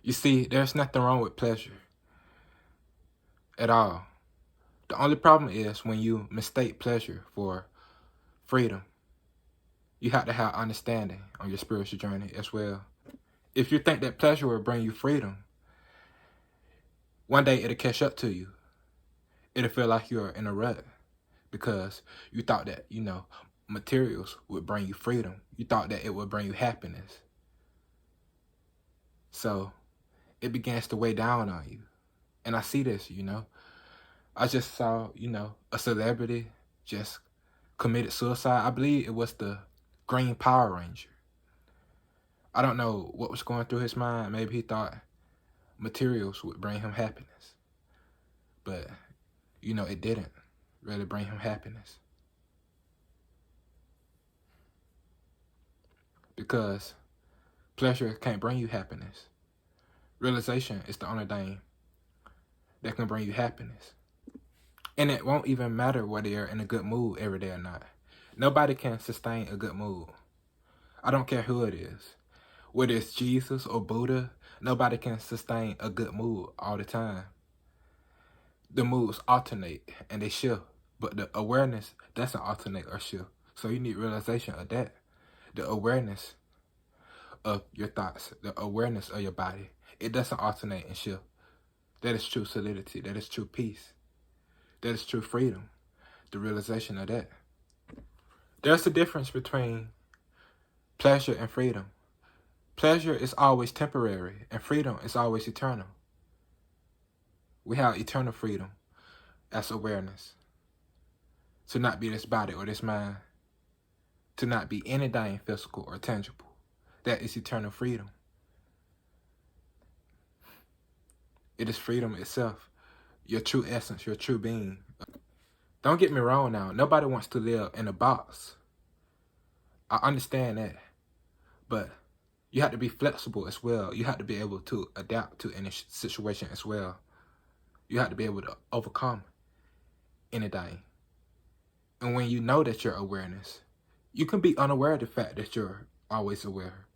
You see, there's nothing wrong with pleasure at all. The only problem is when you mistake pleasure for freedom. You have to have understanding on your spiritual journey as well. If you think that pleasure will bring you freedom, one day it'll catch up to you. It'll feel like you're in a rut because you thought that, materials would bring you freedom. You thought that it would bring you happiness. So it begins to weigh down on you. And I see this, I just saw, a celebrity just committed suicide. I believe it was the Green Power Ranger. I don't know what was going through his mind. Maybe he thought materials would bring him happiness. But, it didn't really bring him happiness. Because pleasure can't bring you happiness. Realization is the only thing that can bring you happiness. And it won't even matter whether you're in a good mood every day or not. Nobody can sustain a good mood. I don't care who it is. Whether it's Jesus or Buddha, nobody can sustain a good mood all the time. The moods alternate and they shift, but the awareness doesn't alternate or shift. So you need realization of that. The awareness of your thoughts, the awareness of your body, it doesn't alternate and shift. That is true solidity. That is true peace. That is true freedom. The realization of that. There's a difference between pleasure and freedom. Pleasure is always temporary, and freedom is always eternal. We have eternal freedom as awareness. To not be this body or this mind. To not be anything physical or tangible. That is eternal freedom. It is freedom itself. Your true essence, your true being. Don't get me wrong now. Nobody wants to live in a box. I understand that. But you have to be flexible as well. You have to be able to adapt to any situation as well. You have to be able to overcome anything. And when you know that you're awareness, you can be unaware of the fact that you're always aware.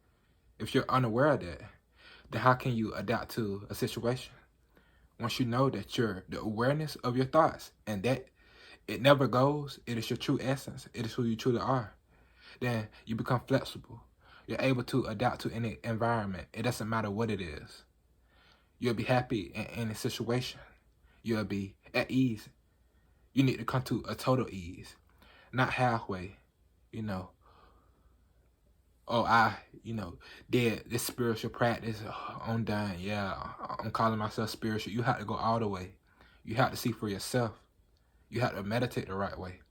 If you're unaware of that, then how can you adapt to a situation? Once you know that you're the awareness of your thoughts and that it never goes, it is your true essence, it is who you truly are, then you become flexible. You're able to adapt to any environment. It doesn't matter what it is. You'll be happy in any situation. You'll be at ease. You need to come to a total ease, not halfway, Oh, I did this spiritual practice. Oh, I'm done. Yeah, I'm calling myself spiritual. You have to go all the way. You have to see for yourself. You have to meditate the right way.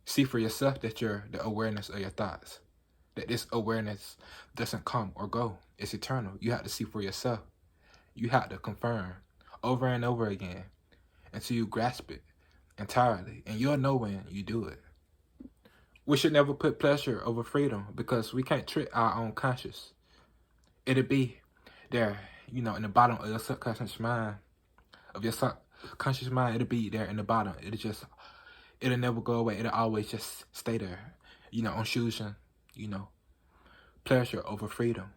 See for yourself that you're the awareness of your thoughts. That this awareness doesn't come or go. It's eternal. You have to see for yourself. You have to confirm over and over again until you grasp it entirely. And you'll know when you do it. We should never put pleasure over freedom because we can't trick our own conscious. It'll be there, in the bottom of your subconscious mind, it'll be there in the bottom. It'll never go away. It'll always just stay there, on choosing, pleasure over freedom.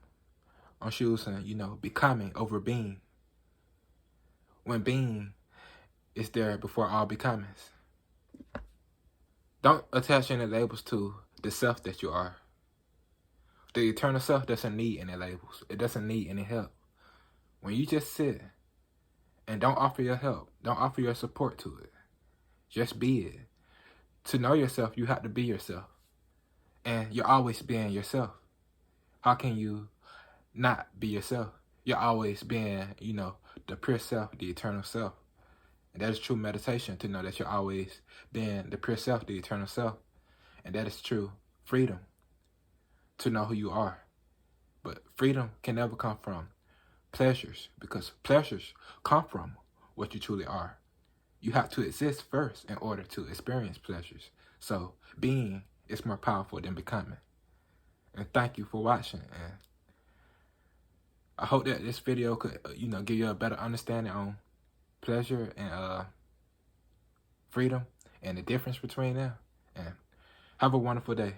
On choosing, becoming over being. When being is there before all becomings. Don't attach any labels to the self that you are. The eternal self doesn't need any labels. It doesn't need any help. When you just sit and don't offer your help, don't offer your support to it, just be it. To know yourself, you have to be yourself. And you're always being yourself. How can you not be yourself? You're always being, the pure self, the eternal self. And that is true meditation, to know that you're always being the pure self, the eternal self. And that is true freedom, to know who you are. But freedom can never come from pleasures, because pleasures come from what you truly are. You have to exist first in order to experience pleasures. So being is more powerful than becoming. And thank you for watching. And I hope that this video could, give you a better understanding on pleasure and freedom and the difference between them. And have a wonderful day.